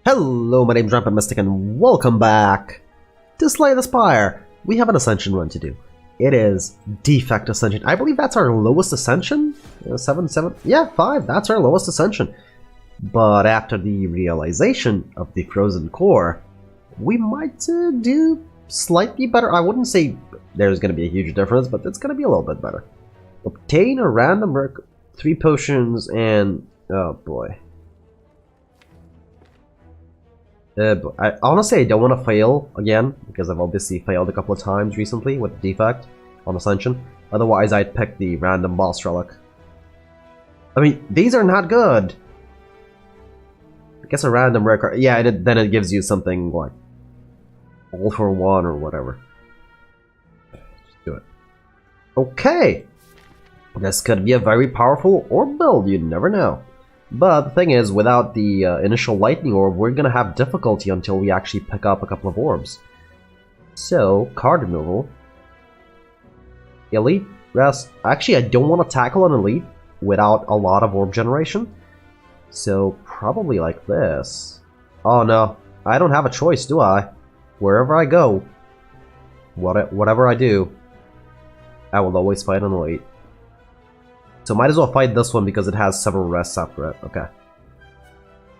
Hello, my name's Rampant Mystic and welcome back to Slay the Spire. We have an Ascension run to do. It is Defect Ascension. I believe that's our lowest Ascension? 7? Yeah, 5. That's our lowest Ascension. But after the realization of the Frozen Core, we might do slightly better. I wouldn't say there's going to be a huge difference, but it's going to be a little bit better. Obtain a random 3 potions and... oh boy. Honestly, I don't want to fail again, because I've obviously failed a couple of times recently with Defect on Ascension. Otherwise, I'd pick the random boss relic. I mean, these are not good. I guess a random rare card. Yeah, then it gives you something like all for one or whatever. Just do it. Okay. This could be a very powerful orb build, you never know. But the thing is, without the initial lightning orb, we're gonna have difficulty until we actually pick up a couple of orbs. So, card removal. Elite, rest. Actually, I don't want to tackle an elite without a lot of orb generation. So, probably like this. Oh no, I don't have a choice, do I? Wherever I go, whatever I do, I will always fight an elite. So might as well fight this one because it has several rests after it. Okay.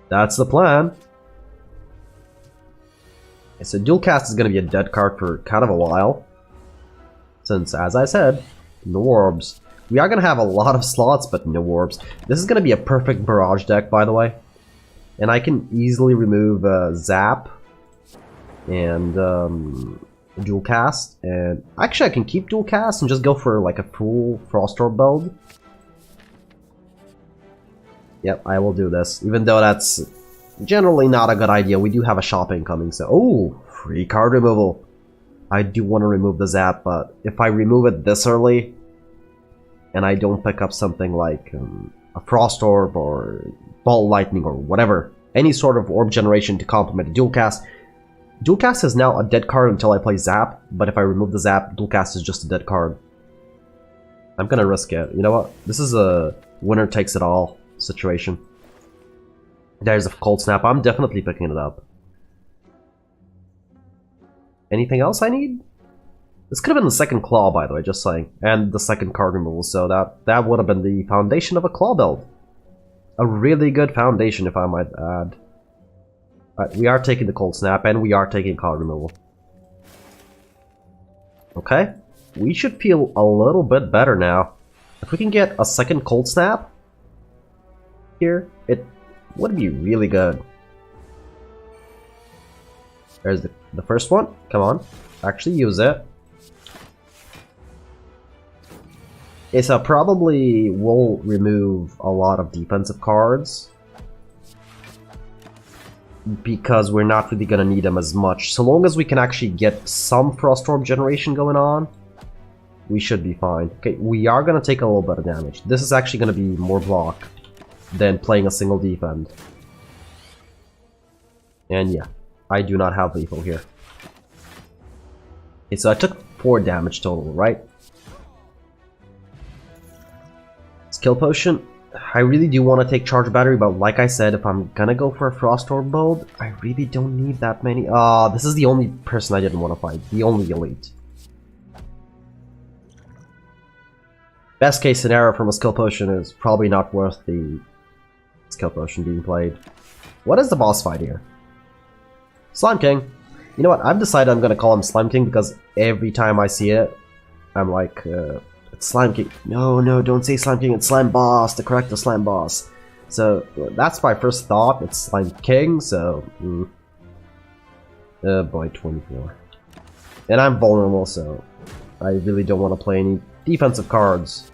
That's the plan. Okay, so dual cast is going to be a dead card for kind of a while. Since, as I said, no orbs. We are going to have a lot of slots, but no orbs. This is going to be a perfect barrage deck, by the way. And I can easily remove Zap and dual cast. And actually I can keep dual cast and just go for like a full Frost Orb build. Yep, I will do this, even though that's generally not a good idea. We do have a shopping coming, so... oh, free card removal. I do want to remove the Zap, but if I remove it this early, and I don't pick up something like a Frost Orb or Ball Lightning or whatever, any sort of orb generation to complement a dual cast is now a dead card until I play Zap, but if I remove the Zap, dual cast is just a dead card. I'm gonna risk it. You know what? This is a winner takes it all situation. There's a cold snap. I'm definitely picking it up. Anything else I need? This could have been the second claw, by the way, just saying. And the second card removal, so that would have been the foundation of a claw build. A really good foundation, if I might add. Alright, we are taking the cold snap, and we are taking card removal. Okay. We should feel a little bit better now. If we can get a second cold snap here, it would be really good. There's the first one. Come on, actually use it. It's probably will remove a lot of defensive cards because we're not really gonna need them as much. So long as we can actually get some Frost Orb generation going on, we should be fine. Okay, we are gonna take a little bit of damage. This is actually gonna be more block than playing a single defend. And yeah, I do not have lethal here. Okay, so I took 4 damage total, right? Skill potion. I really do want to take charge battery, but like I said, if I'm gonna go for a Frost Orb build, I really don't need that many. Ah, this is the only person I didn't want to fight. The only elite. Best case scenario from a skill potion is probably not worth the skill potion being played. What is the boss fight here? Slime King. You know what? I've decided I'm gonna call him Slime King because every time I see it, I'm like, it's Slime King. No, don't say Slime King. It's Slime Boss. The correct is Slime Boss. So that's my first thought. It's Slime King. So, oh boy, 24. And I'm vulnerable, so I really don't want to play any defensive cards.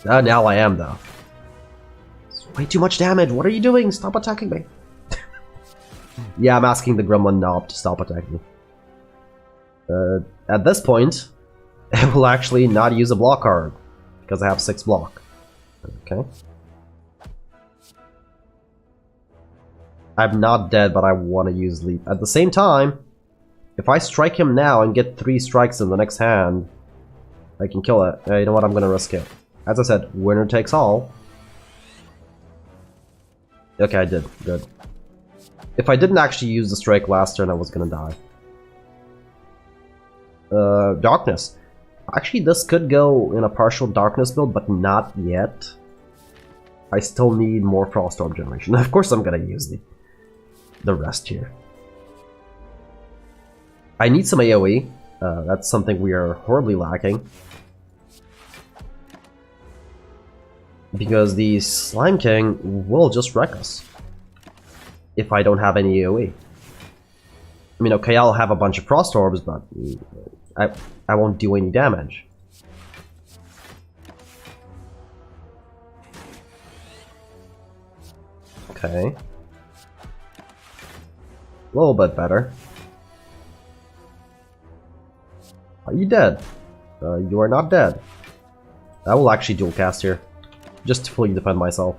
Now I am though. It's way too much damage. What are you doing? Stop attacking me. Yeah, I'm asking the Gremlin Knob to stop attacking me. At this point, I will actually not use a block card because I have 6 block. Okay. I'm not dead, but I want to use Leap. At the same time, if I strike him now and get 3 strikes in the next hand, I can kill it. You know what? I'm gonna risk it. As I said, winner takes all. Okay, I did. Good. If I didn't actually use the strike last turn, I was gonna die. Darkness. Actually, this could go in a partial darkness build, but not yet. I still need more Frost Orb generation. Of course I'm gonna use the rest here. I need some AoE. That's something we are horribly lacking. Because the Slime King will just wreck us. If I don't have any AoE. I mean, okay, I'll have a bunch of Frost Orbs, but I won't do any damage. Okay. A little bit better. Are you dead? You are not dead. I will actually dual cast here. Just to fully defend myself.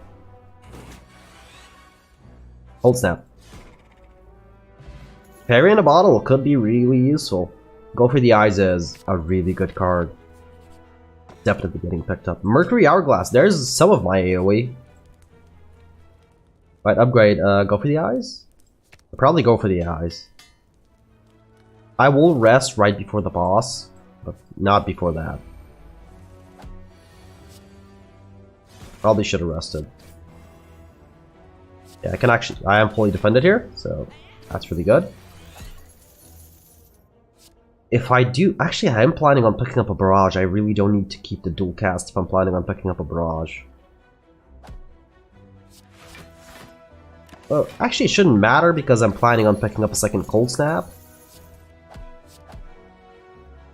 Hold snap. Fairy in a bottle could be really useful. Go for the Eyes is a really good card. Definitely getting picked up. Mercury Hourglass, there's some of my AoE. Right, upgrade. Go for the Eyes? I'll probably go for the Eyes. I will rest right before the boss, but not before that. Probably should have rested. Yeah, I am fully defended here, so that's really good. If I do, actually I am planning on picking up a barrage. I really don't need to keep the dual cast if I'm planning on picking up a barrage. Well, actually it shouldn't matter because I'm planning on picking up a second cold snap.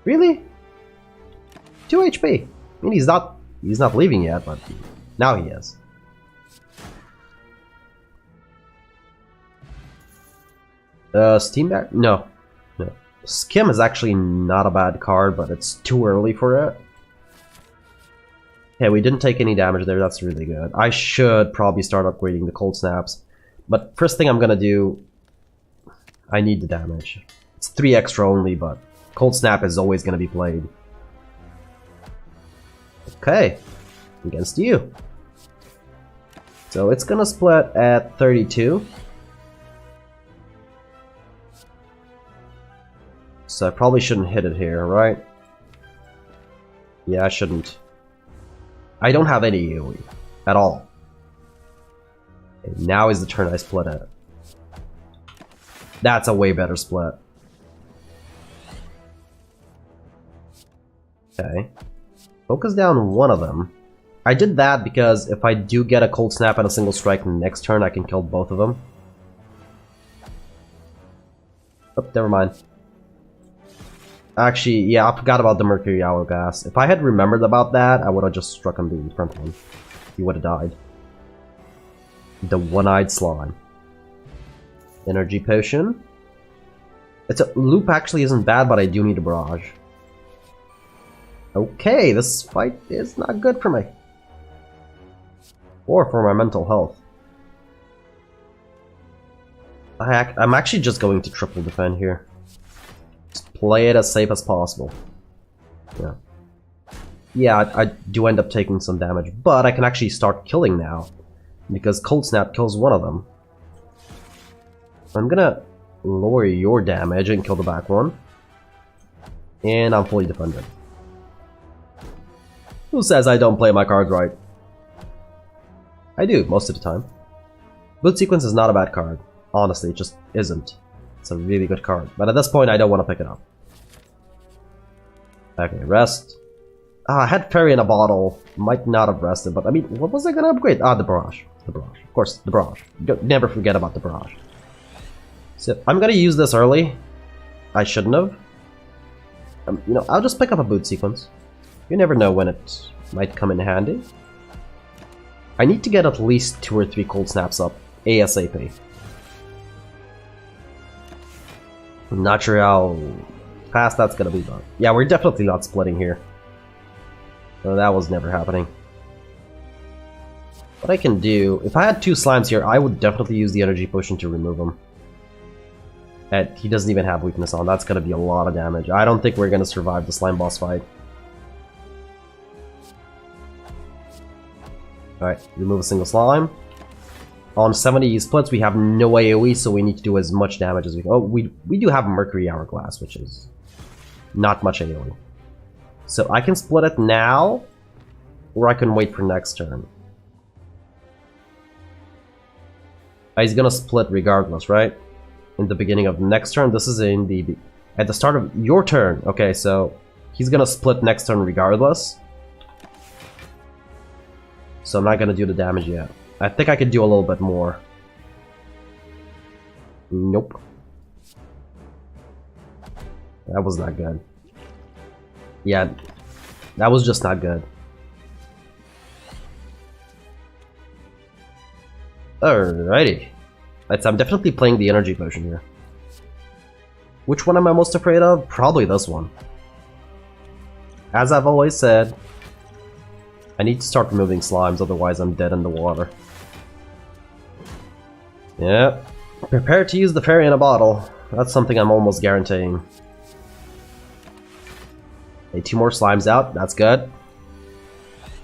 Really? 2 HP. I mean, he's not leaving yet, but now he is. Steam Bear? No. Skim is actually not a bad card, but it's too early for it. Okay, we didn't take any damage there, that's really good. I should probably start upgrading the cold snaps. But first thing I'm gonna do, I need the damage. It's 3 extra only, but cold snap is always gonna be played. Okay, against you. So it's gonna split at 32. So I probably shouldn't hit it here, right? Yeah, I shouldn't. I don't have any AoE at all. Okay, now is the turn I split it. That's a way better split. Okay. Focus down one of them. I did that because if I do get a cold snap and a single strike next turn, I can kill both of them. Oh, never mind. Actually, yeah, I forgot about the Mercury Hourglass. If I had remembered about that, I would have just struck on the front one. He would have died. The One-Eyed Slime. Energy Potion. Loop actually isn't bad, but I do need a barrage. Okay, this fight is not good for me. Or for my mental health. I'm actually just going to triple defend here. Just play it as safe as possible. Yeah. Yeah, I do end up taking some damage, but I can actually start killing now. Because Cold Snap kills one of them. I'm gonna lower your damage and kill the back one. And I'm fully defended. Who says I don't play my cards right? I do, most of the time. Boot Sequence is not a bad card. Honestly, it just isn't. It's a really good card. But at this point, I don't want to pick it up. Okay, rest. I had Fairy in a bottle. Might not have rested, but I mean, what was I gonna upgrade? The barrage. The barrage. Of course, the barrage. Never forget about the barrage. So, I'm gonna use this early. I shouldn't have. You know, I'll just pick up a Boot Sequence. You never know when it might come in handy. I need to get at least 2 or 3 cold snaps up ASAP. I'm not sure how fast that's gonna be, but yeah, we're definitely not splitting here. So that was never happening. What I can do, if I had 2 slimes here, I would definitely use the energy potion to remove him. And he doesn't even have weakness on. That's gonna be a lot of damage. I don't think we're gonna survive the slime boss fight. Alright, remove a single slime. On 70 splits, we have no AoE, so we need to do as much damage as we can. Oh, we do have Mercury Hourglass, which is not much AoE. So I can split it now, or I can wait for next turn. He's gonna split regardless, right? In the beginning of next turn. This is at the start of your turn. Okay, so he's gonna split next turn regardless. So I'm not gonna do the damage yet. I think I could do a little bit more. Nope. That was not good. Yeah, that was just not good. Alrighty. I'm definitely playing the energy potion here. Which one am I most afraid of? Probably this one. As I've always said, I need to start removing slimes, otherwise I'm dead in the water. Yep. Prepare to use the fairy in a bottle. That's something I'm almost guaranteeing. Okay, 2 more slimes out. That's good.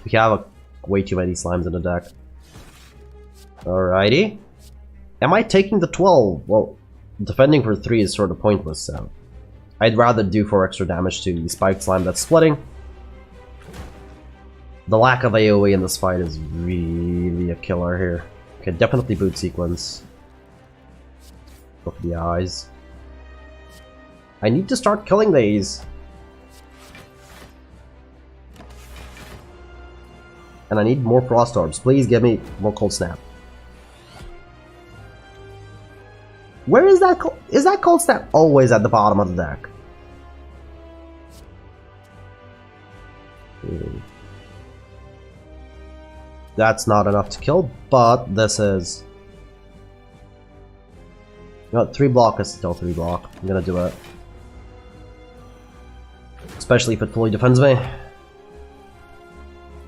We have way too many slimes in the deck. Alrighty. Am I taking the 12? Well, defending for 3 is sort of pointless, so I'd rather do 4 extra damage to the spiked slime that's splitting. The lack of AoE in this fight is really a killer here. Okay, definitely boot sequence. Look at the eyes. I need to start killing these. And I need more frost orbs. Please give me more cold snap. Where is that? Is that cold snap always at the bottom of the deck? That's not enough to kill, but this is. No, 3 block is still 3 block. I'm gonna do it. Especially if it fully defends me.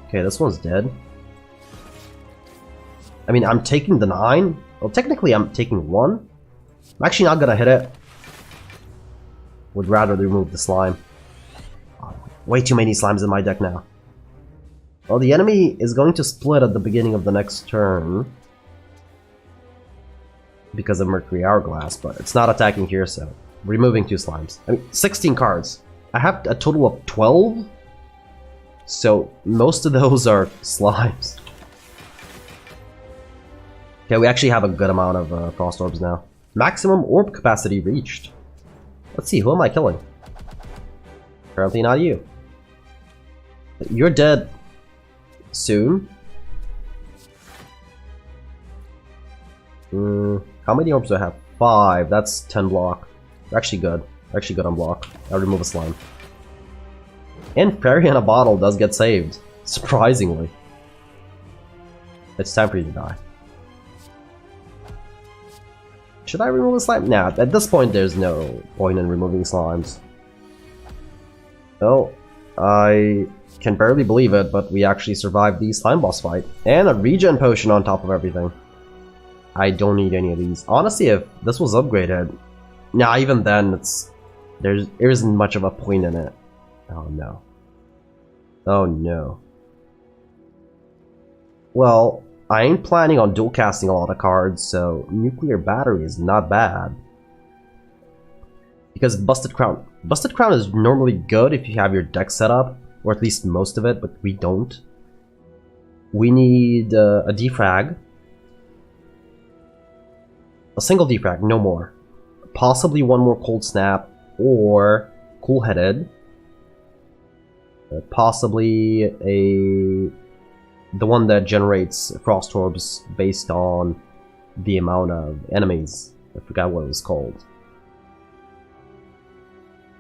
Okay, this one's dead. I mean, I'm taking the 9. Well, technically I'm taking 1. I'm actually not gonna hit it. Would rather remove the slime. Oh, way too many slimes in my deck now. Well, the enemy is going to split at the beginning of the next turn because of Mercury Hourglass, but it's not attacking here, so removing 2 slimes. I mean, 16 cards. I have a total of 12, so most of those are slimes. Okay, we actually have a good amount of frost orbs now. Maximum orb capacity reached. Let's see, who am I killing? Apparently not you. You're dead soon. How many orbs do I have? 5. That's 10 block. They're actually good. They're actually good on block. I'll remove a slime. And Fairy in a Bottle does get saved. Surprisingly. It's time for you to die. Should I remove a slime? Nah, at this point there's no point in removing slimes. Oh, I can barely believe it, but we actually survived the slime boss fight. And a regen potion on top of everything. I don't need any of these. Honestly, if this was upgraded, nah, even then there isn't much of a point in it. Oh no. Oh no. Well, I ain't planning on dual casting a lot of cards, so Nuclear Battery is not bad. Because Busted Crown. Busted Crown is normally good if you have your deck set up, or at least most of it, but we don't. We need a defrag. A single defrag, no more. Possibly 1 more Cold Snap, or Cool-Headed. Possibly the one that generates frost orbs based on the amount of enemies. I forgot what it was called.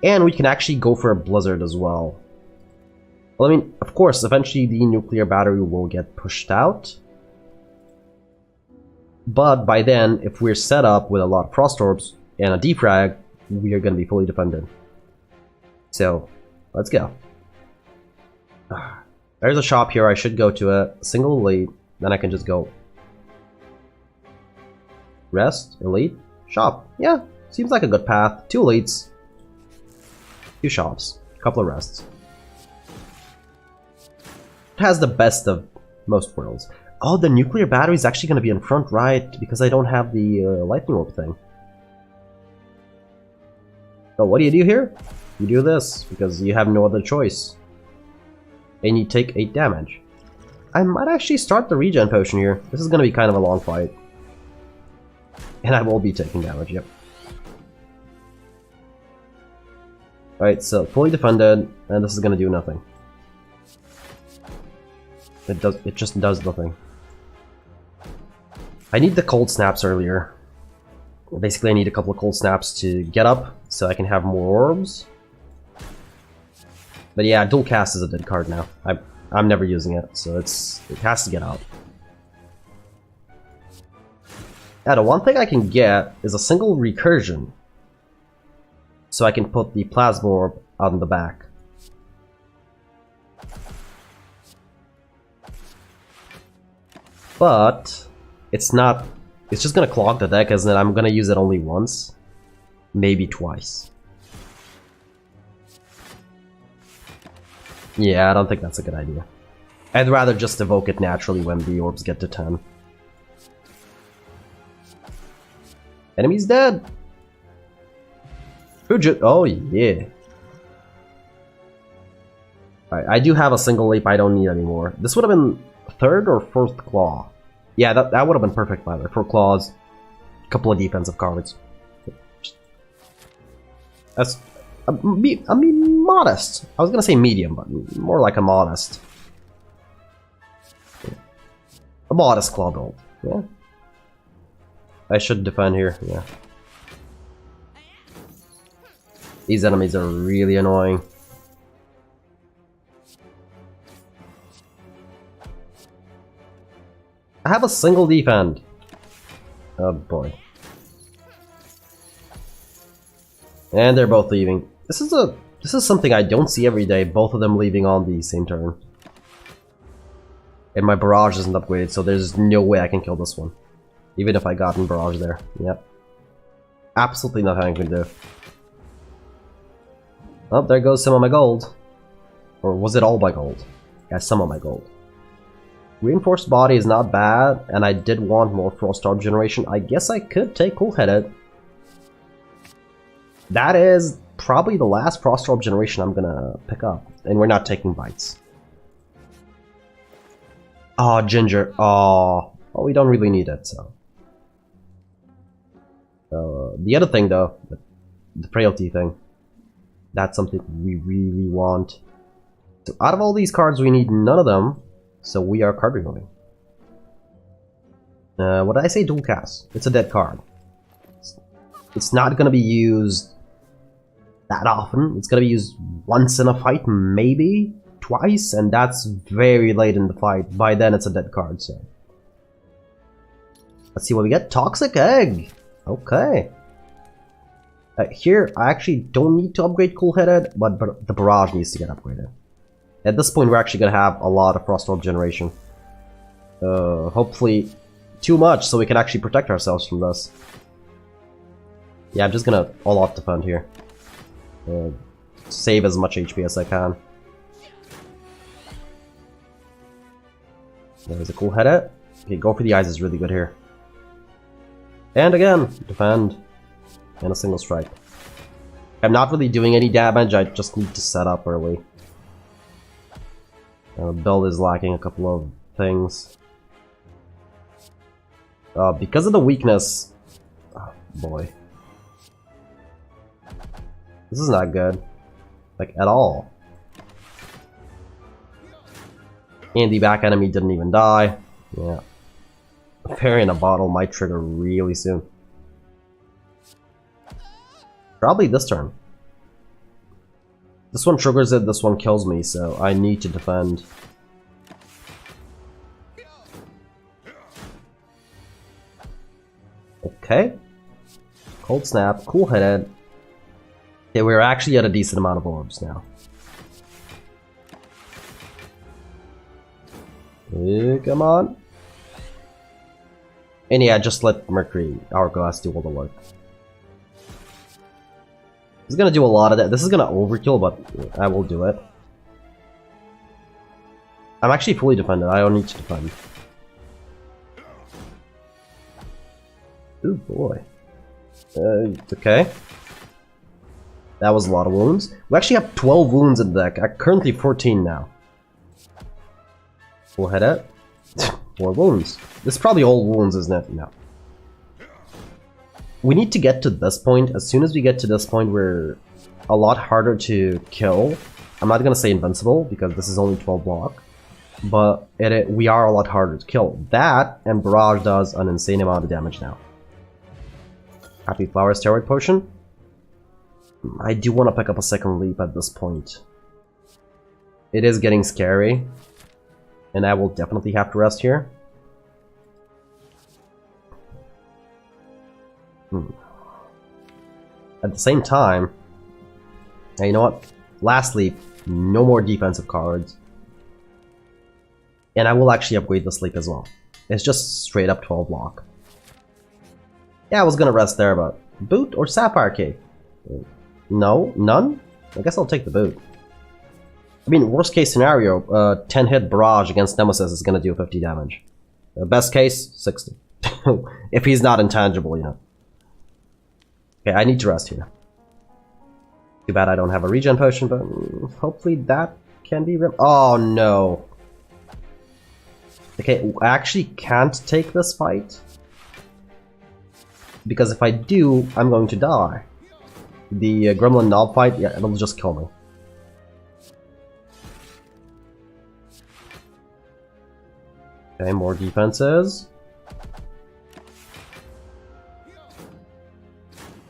And we can actually go for a blizzard as well. Well, I mean, of course, eventually the Nuclear Battery will get pushed out. But by then, if we're set up with a lot of frost orbs and a defrag, we are going to be fully defended. So, let's go. There's a shop here, I should go to a single elite, then I can just go. Rest, elite, shop. Yeah, seems like a good path. 2 elites, 2 shops, a couple of rests. It has the best of most worlds. Oh, the nuclear battery is actually going to be in front, right? Because I don't have the lightning orb thing. So what do you do here? You do this, because you have no other choice. And you take 8 damage. I might actually start the regen potion here. This is going to be kind of a long fight. And I will be taking damage, yep. Alright, so fully defended, and this is going to do nothing. It just does nothing. I need the cold snaps earlier. Basically, I need a couple of cold snaps to get up, so I can have more orbs. But yeah, dual cast is a dead card now. I'm never using it, so it has to get out. Yeah, the one thing I can get is a single recursion, so I can put the plasma orb on the back. But it's not. It's just gonna clog the deck, isn't it? I'm gonna use it only once, maybe twice. Yeah, I don't think that's a good idea. I'd rather just evoke it naturally when the orbs get to 10. Enemy's dead! Oh yeah! Alright, I do have a single leap I don't need anymore. This would have been 3rd or 4th claw. Yeah, that would have been perfect by the way. 4 claws, a couple of defensive cards. That's... I mean, modest. I was gonna say medium, but more like a modest. A modest claw build, yeah. I should defend here, yeah. These enemies are really annoying. I have a single defend. Oh boy. And they're both leaving. This is something I don't see every day, both of them leaving on the same turn. And my barrage isn't upgraded, so there's no way I can kill this one. Even if I got in barrage there. Yep. Absolutely nothing I can do. Oh, there goes some of my gold. Or was it all my gold? Yeah, some of my gold. Reinforced body is not bad, and I did want more Frost Orb generation. I guess I could take Cool-Headed. That is probably the last Frost Orb generation I'm gonna pick up. And we're not taking bites. Oh, Ginger. Oh, well, we don't really need it, so. The other thing, though, the frailty thing, that's something we really want. So out of all these cards, we need none of them, so we are card removing. What did I say? Dual cast. It's a dead card. It's not going to be used that often. It's going to be used once in a fight, maybe twice, and that's very late in the fight. By then, it's a dead card, so. Let's see what we get. Toxic Egg! Okay. Here, I actually don't need to upgrade Cool-Headed, but the barrage needs to get upgraded. At this point, we're actually going to have a lot of Frost Orb generation. Hopefully, too much, so we can actually protect ourselves from this. Yeah, I'm just going to all-out defend here. Save as much HP as I can. There's a Cool-Headed. Okay, go for the eyes is really good here. And again, defend. And a single strike. I'm not really doing any damage, I just need to set up early. Build is lacking a couple of things. Because of the weakness... Oh, boy. This is not good. Like, at all. And the back enemy didn't even die. Yeah. A fairy in a bottle might trigger really soon. Probably this turn. This one triggers it, this one kills me, so I need to defend. Okay. Cold Snap, Cool-Headed. Okay, we're actually at a decent amount of orbs now. Come on. And yeah, just let Mercury Hourglass do all the work. He's gonna do a lot of that. This is gonna overkill, but I will do it. I'm actually fully defended. I don't need to defend. Ooh boy. Okay. That was a lot of wounds. We actually have 12 wounds in the deck. I'm currently 14 now. We'll head out. 4 wounds. This is probably all wounds, isn't it? No. We need to get to this point. As soon as we get to this point, we're a lot harder to kill. I'm not gonna say invincible, because this is only 12 block. But we are a lot harder to kill. That, and Barrage does an insane amount of damage now. Happy Flower Steroid Potion. I do want to pick up a second leap at this point. It is getting scary. And I will definitely have to rest here. At the same time... Now, you know what? Last leap, no more defensive cards. And I will actually upgrade the sleep as well. It's just straight up 12 block. Yeah, I was gonna rest there, but... Boot or Sapphire Cave? No? None? I guess I'll take the boot. I mean, worst case scenario, 10 hit Barrage against Nemesis is gonna do 50 damage. Best case, 60. If he's not intangible, you know. Okay, I need to rest here. Too bad I don't have a regen potion, but hopefully that can be... Oh no! Okay, I actually can't take this fight. Because if I do, I'm going to die. The Gremlin Knob fight, yeah, it'll just kill me. Okay, more defenses.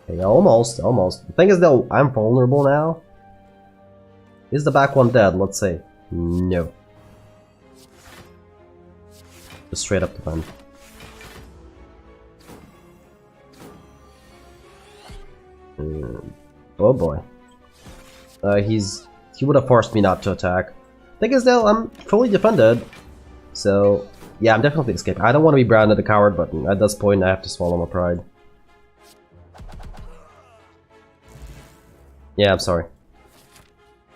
Okay, almost. The thing is though, I'm vulnerable now. Is the back one dead? Let's see. No. Just straight up defend. Oh boy. He would have forced me not to attack. Thing is though, I'm fully defended. So, yeah, I'm definitely escaping. I don't want to be branded a coward, but at this point I have to swallow my pride. Yeah, I'm sorry.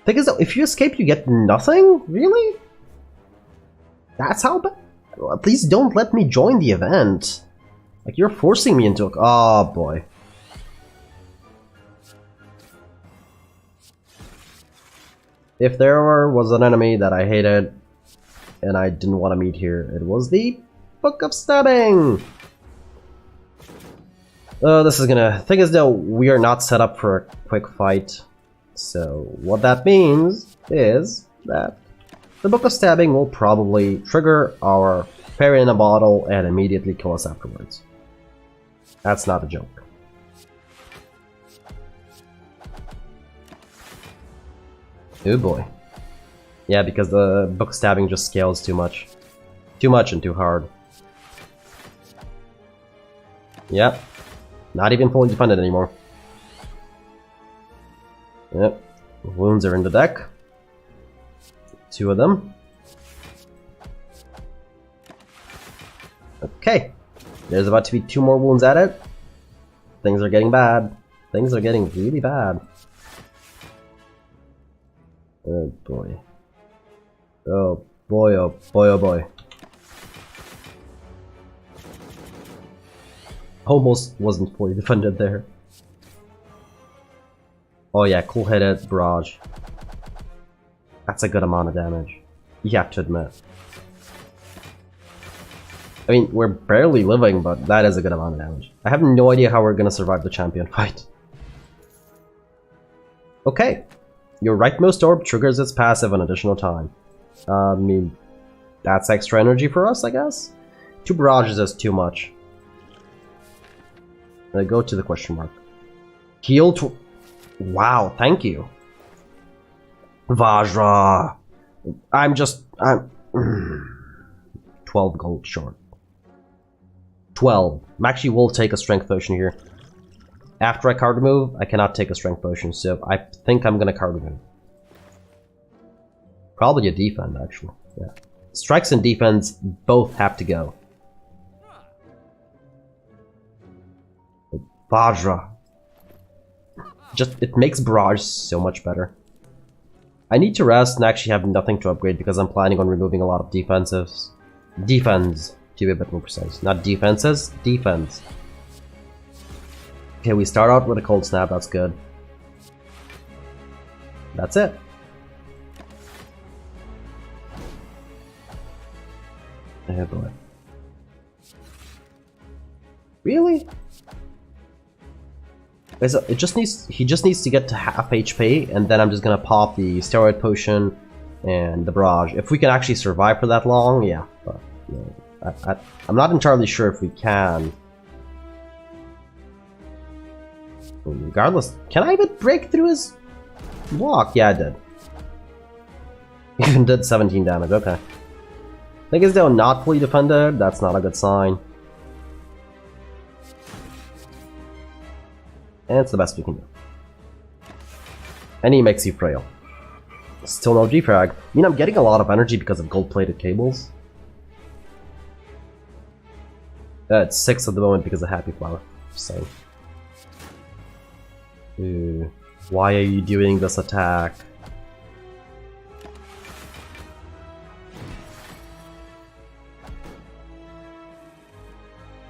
Thing is though, if you escape you get nothing? Really? That's how bad? Please don't let me join the event. Like, you're forcing me into a... Oh boy. If there was an enemy that I hated and I didn't want to meet here, it was the Book of Stabbing! This is gonna... Thing is though, we are not set up for a quick fight. So what that means is that the Book of Stabbing will probably trigger our Fairy in a Bottle and immediately kill us afterwards. That's not a joke. Oh boy. Yeah, because the Book of Stabbing just scales too much. Too much and too hard. Yep. Not even fully defended anymore. Yep. Wounds are in the deck. 2 of them. Okay. There's about to be 2 more wounds at it. Things are getting bad. Things are getting really bad. Oh boy. Oh boy, oh boy, oh boy. Almost wasn't fully defended there. Oh yeah, cool-headed Barrage. That's a good amount of damage. You have to admit. I mean, we're barely living, but that is a good amount of damage. I have no idea how we're gonna survive the champion fight. Okay. Your rightmost orb triggers its passive an additional time. I mean, that's extra energy for us, I guess? 2 barrages is too much. Go to the question mark. Heal to... Wow, thank you. Vajra! I'm 12 gold short. 12. Actually, will take a strength potion here. After I card remove, I cannot take a strength potion, so I think I'm gonna card remove. Probably a defend, actually. Yeah. Strikes and defense both have to go. Vajra. Just, it makes Barrage so much better. I need to rest and actually have nothing to upgrade because I'm planning on removing a lot of defensives. Defense, to be a bit more precise. Not defenses, defense. Okay, we start out with a cold snap, that's good. That's it. Oh boy. Really? He just needs to get to half HP, and then I'm just gonna pop the steroid potion and the barrage. If we can actually survive for that long, yeah. But you know, I'm not entirely sure if we can. Regardless, can I even break through his block? Yeah, I did. Even did 17 damage. Okay. Thing is, though, not fully defended. That's not a good sign. And it's the best we can do. And he makes you frail. Still no defrag. I mean, I'm getting a lot of energy because of gold-plated cables. It's 6 at the moment because of Happy Flower. Just saying. Ooh, why are you doing this attack?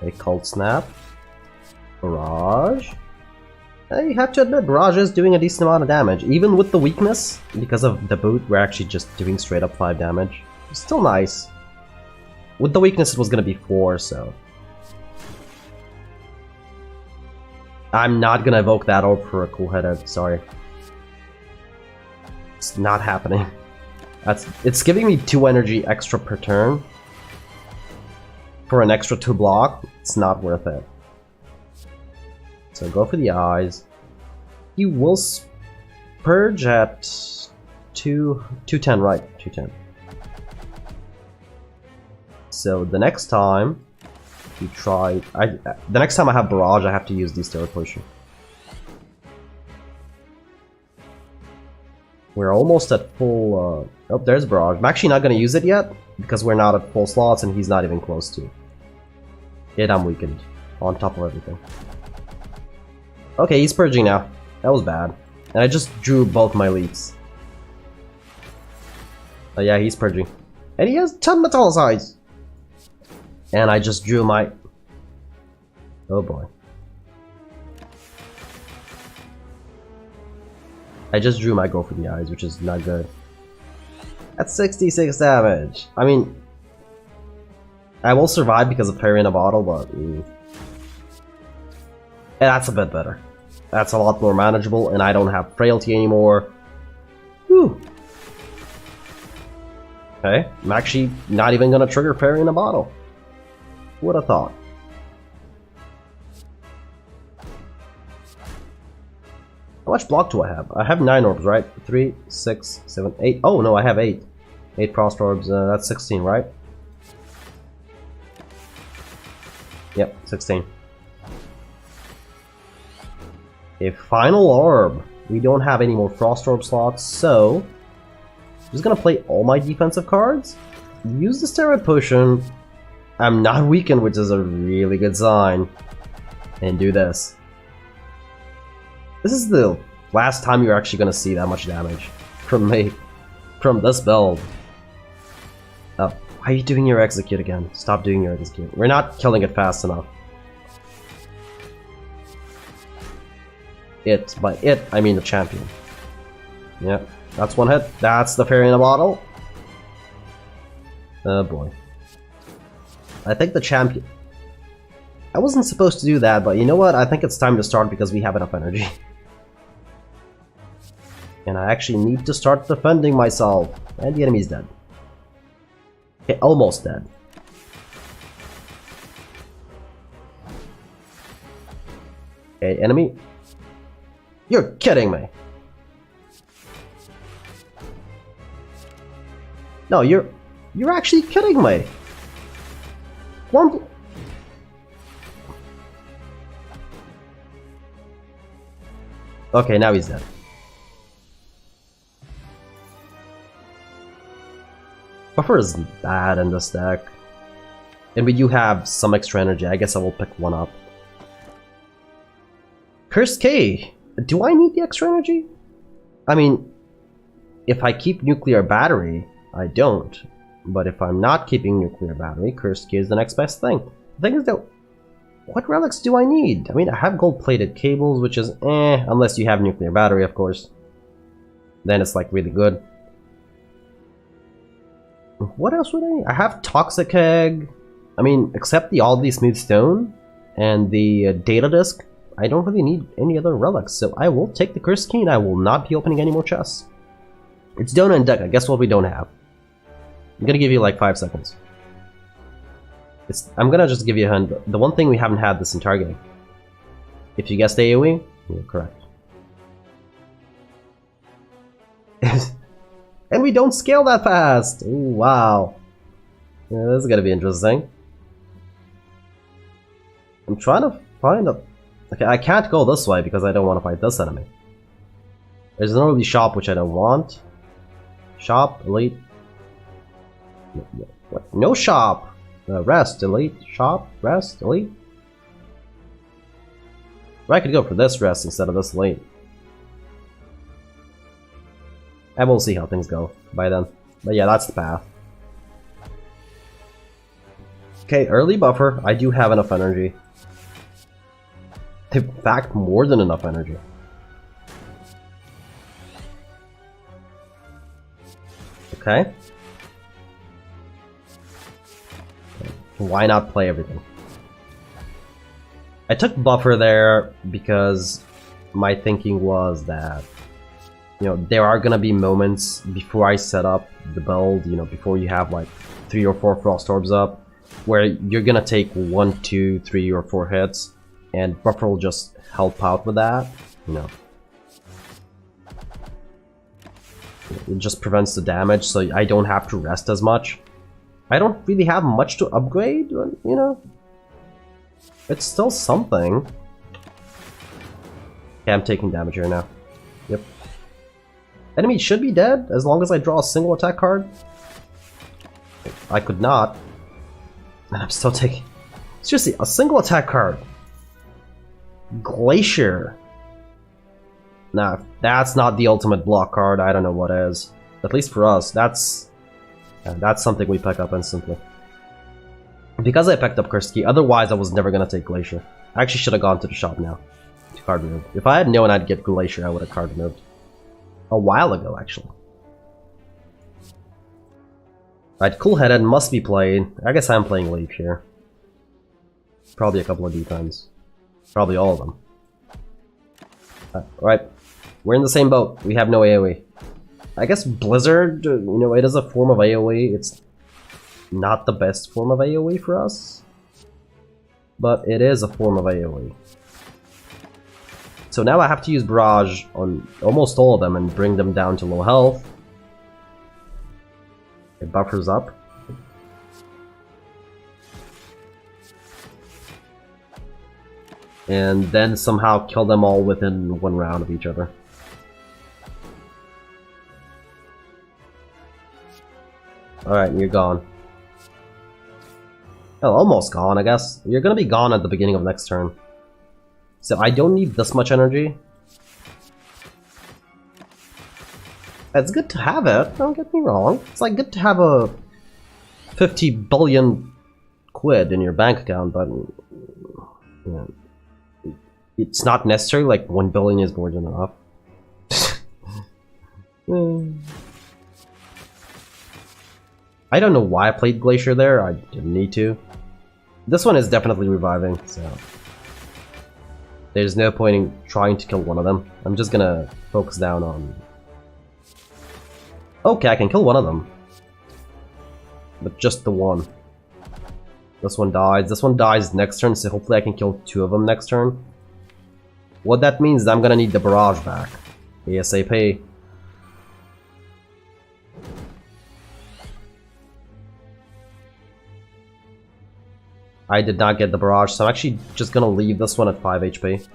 A cold snap. Barrage. You have to admit, Barrage is doing a decent amount of damage. Even with the weakness, because of the boot, we're actually just doing straight up 5 damage. Still nice. With the weakness, it was gonna be 4, so... I'm not gonna evoke that orb for a cool headed, sorry. It's not happening. It's giving me 2 energy extra per turn. For an extra 2 block, it's not worth it. So go for the eyes. He will purge at 210, right? 210. So the next time you try, the next time I have barrage, I have to use the steroid potion. We're almost at full. Oh, there's barrage. I'm actually not gonna use it yet because we're not at full slots and he's not even close to. Yet I'm weakened on top of everything. Okay, he's purging now. That was bad. And I just drew both my leaps. Oh yeah, he's purging. And he has 10 metallicize! And I just drew my... Oh boy. I just drew my go for the eyes, which is not good. That's 66 damage! I mean... I will survive because of Fairy in a Bottle, but... Yeah, that's a bit better. That's a lot more manageable, and I don't have frailty anymore. Whew. Okay, I'm actually not even gonna trigger Fairy in a Bottle. Who would have thought? How much block do I have? I have 9 orbs, right? 3, 6, 7, 8. Oh no, I have 8. 8 frost orbs, that's 16, right? Yep, 16. A final orb. We don't have any more frost orb slots, so I'm just gonna play all my defensive cards, use the steroid potion. I'm not weakened, which is a really good sign, and do this. This is the last time you're actually gonna see that much damage from me, from this build. Oh, why are you doing your execute again? Stop doing your execute. We're not killing it fast enough. It, by it, I mean the champion. Yep, that's one hit. That's the Fairy in a Bottle. Oh boy. I think the champion... I wasn't supposed to do that, but you know what? I think it's time to start because we have enough energy. And I actually need to start defending myself. And the enemy's dead. Okay, almost dead. Okay, enemy. You're kidding me. No, you're actually kidding me. One. Okay, now he's dead. Buffer is bad in this deck. And we do have some extra energy. I guess I will pick one up. Cursed K. Do I need the extra energy? I mean, if I keep nuclear battery, I don't. But if I'm not keeping nuclear battery, Cursed Key is the next best thing. The thing is that What relics do I need? I mean, I have gold-plated cables, which is unless you have nuclear battery, of course. Then it's like really good. What else would I need? I have toxic egg. I mean, except the all these smooth stone and the data disk, I don't really need any other relics. So I will take the cursed key and I will not be opening any more chests. It's donut and deck. Guess what we don't have? I'm gonna give you like 5 seconds. I'm gonna just give you a hint. The one thing we haven't had this entire game. If you guessed AoE, you're correct. And we don't scale that fast! Ooh, wow. Yeah, this is gonna be interesting. I'm trying to find a... Okay, I can't go this way because I don't want to fight this enemy. There's no really shop which I don't want. Shop, elite. What? No shop! Rest, elite, shop, rest, elite. Or I could go for this rest instead of this elite. And we'll see how things go by then. But yeah, that's the path. Okay, early buffer. I do have enough energy. In fact, more than enough energy. Okay. Why not play everything? I took buffer there because my thinking was that, you know, there are gonna be moments before I set up the build, you know, before you have like 3 or 4 frost orbs up, where you're gonna take 1, 2, 3, or 4 hits, and buffer will just help out with that, you know. It just prevents the damage, so I don't have to rest as much. I don't really have much to upgrade, you know. It's still something. Okay, I'm taking damage here now. Yep. Enemy should be dead as long as I draw a single attack card. I could not. And I'm still taking... Seriously, a single attack card. Glacier. Nah, that's not the ultimate block card. I don't know what is. At least for us, that's something we pick up instantly. Because I picked up Cursed Key, otherwise I was never gonna take Glacier. I actually should have gone to the shop now to card remove. If I had known I'd get Glacier, I would have card removed. A while ago, actually. Right, Cool-Headed must be played. I guess I'm playing Leaf here. Probably a couple of defense. Probably all of them. Alright, we're in the same boat. We have no AoE. I guess Blizzard, you know, it is a form of AoE. It's not the best form of AoE for us, but it is a form of AoE. So now I have to use Barrage on almost all of them and bring them down to low health. It buffers up. And then somehow kill them all within 1 round of each other. Alright, you're gone. Oh, almost gone, I guess. You're gonna be gone at the beginning of next turn. So I don't need this much energy. It's good to have it, don't get me wrong. It's like good to have a 50 billion quid in your bank account, but you know, it's not necessary, like 1 billion is more than enough. I don't know why I played Glacier there, I didn't need to. This one is definitely reviving, so there's no point in trying to kill one of them. I'm just gonna focus down on... Okay, I can kill one of them. But just the one. This one dies next turn, so hopefully I can kill 2 of them next turn. What that means is I'm gonna need the Barrage back. ASAP. I did not get the Barrage, so I'm actually just gonna leave this one at 5 HP.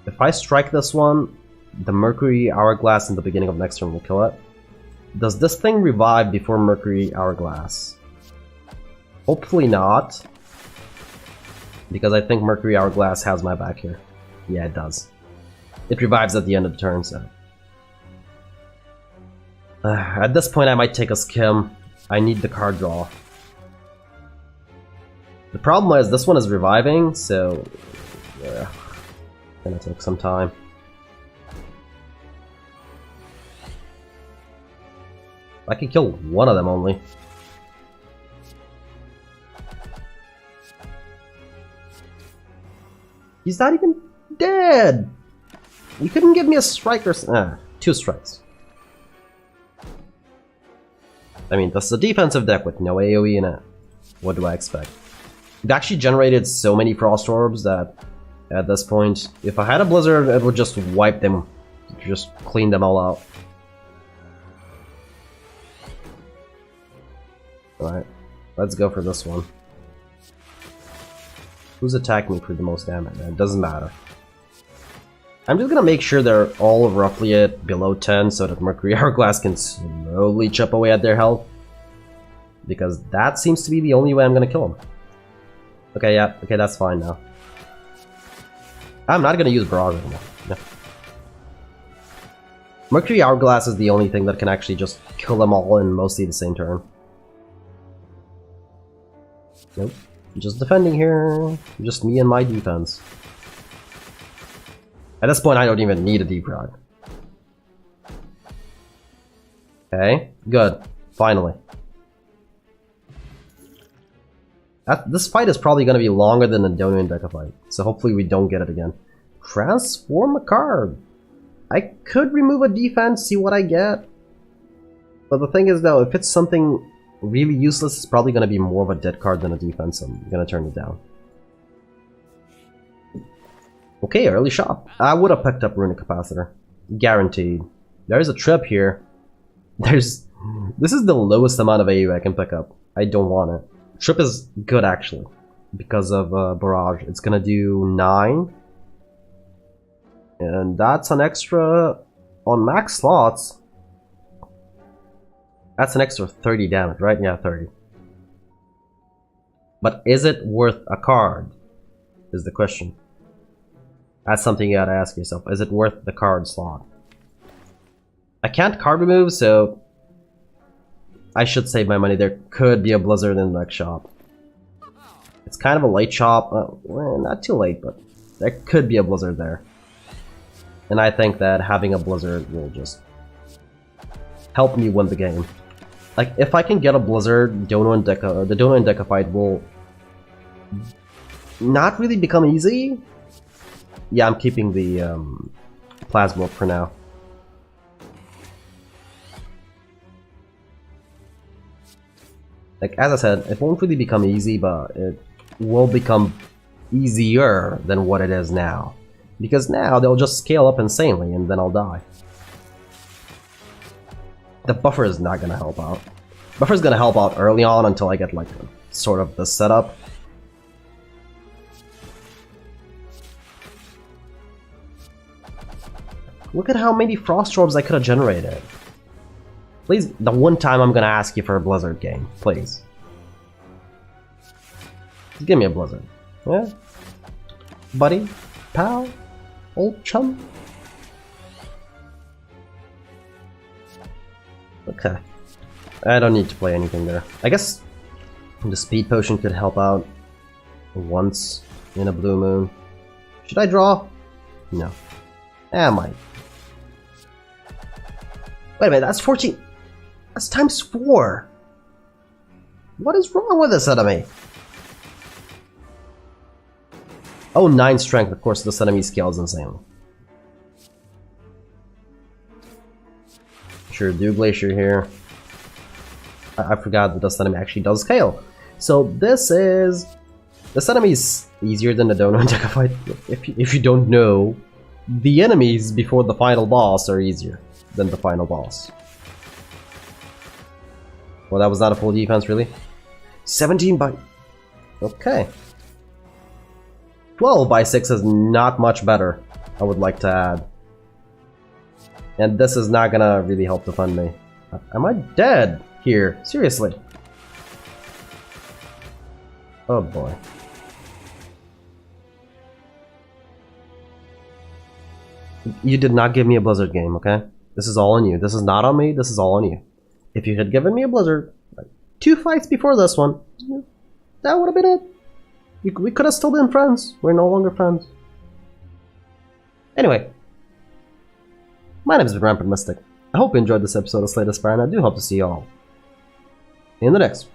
If I strike this one, the Mercury Hourglass in the beginning of next turn will kill it. Does this thing revive before Mercury Hourglass? Hopefully not. Because I think Mercury Hourglass has my back here. Yeah, it does. It revives at the end of the turn, so... at this point I might take a skim. I need the card draw. The problem is this one is reviving, so yeah, gonna take some time. I can kill one of them only. He's not even dead! You couldn't give me a strike or... 2 strikes. I mean, this is a defensive deck with no AoE in it. What do I expect? It actually generated so many Frost Orbs that at this point, if I had a Blizzard, it would just wipe them. Just clean them all out. Alright, let's go for this one. Who's attacking me for the most damage? It doesn't matter. I'm just gonna make sure they're all roughly at below 10 so that Mercury Hourglass can slowly chip away at their health. Because that seems to be the only way I'm gonna kill them. Okay, yeah, okay, that's fine now. I'm not gonna use Barrage anymore. No. Mercury Hourglass is the only thing that can actually just kill them all in mostly the same turn. Nope. Just defending here. Just me and my defense. At this point, I don't even need a deep rod. Okay, good. Finally. This fight is probably going to be longer than the Dono and Deca fight, so hopefully we don't get it again. Transform a card. I could remove a defense, see what I get. But the thing is though, if it's something really useless, it's probably going to be more of a dead card than a defense, so I'm going to turn it down. Okay, early shop. I would have picked up Runic Capacitor. Guaranteed. There's a trip here. This is the lowest amount of AU I can pick up. I don't want it. Trip is good actually, because of Barrage. It's gonna do 9. And that's an extra, on max slots, that's an extra 30 damage, right? Yeah, 30. But is it worth a card? Is the question. That's something you gotta ask yourself. Is it worth the card slot? I can't card remove, so I should save my money. There could be a Blizzard in the next shop. It's kind of a late shop. Well, not too late, but there could be a Blizzard there. And I think that having a Blizzard will just help me win the game. Like, if I can get a Blizzard, Dono and Deca, the Dono and Deca fight will not really become easy. Yeah, I'm keeping the Plasma for now. Like, as I said, it won't really become easy, but it will become easier than what it is now. Because now they'll just scale up insanely and then I'll die. The buffer is not gonna help out. Buffer is gonna help out early on until I get like sort of the setup. Look at how many Frost Orbs I could have generated. Please, the one time I'm gonna ask you for a Blizzard game, please. Just give me a Blizzard. Yeah? Buddy? Pal? Old chum? Okay. I don't need to play anything there. I guess the Speed Potion could help out once in a blue moon. Should I draw? No. I might. Wait a minute, that's 14. That's times 4. What is wrong with this enemy? Oh, 9 strength. Of course, this enemy scales insanely. Sure, do Glacier here. I forgot that this enemy actually does scale. So this enemy is easier than the Dono and Deca fight. If you don't know, the enemies before the final boss are easier than the final boss. Well, that was not a full defense, really. 17 by... Okay. 12 by 6 is not much better, I would like to add. And this is not gonna really help defend me. Am I dead here? Seriously. Oh boy. You did not give me a Blizzard game, okay? This is all on you. This is not on me, this is all on you. If you had given me a Blizzard, like 2 fights before this one, that would have been it. We could have still been friends. We're no longer friends. Anyway. My name is Rampant Mystic. I hope you enjoyed this episode of Slay the Spire, and I do hope to see you all in the next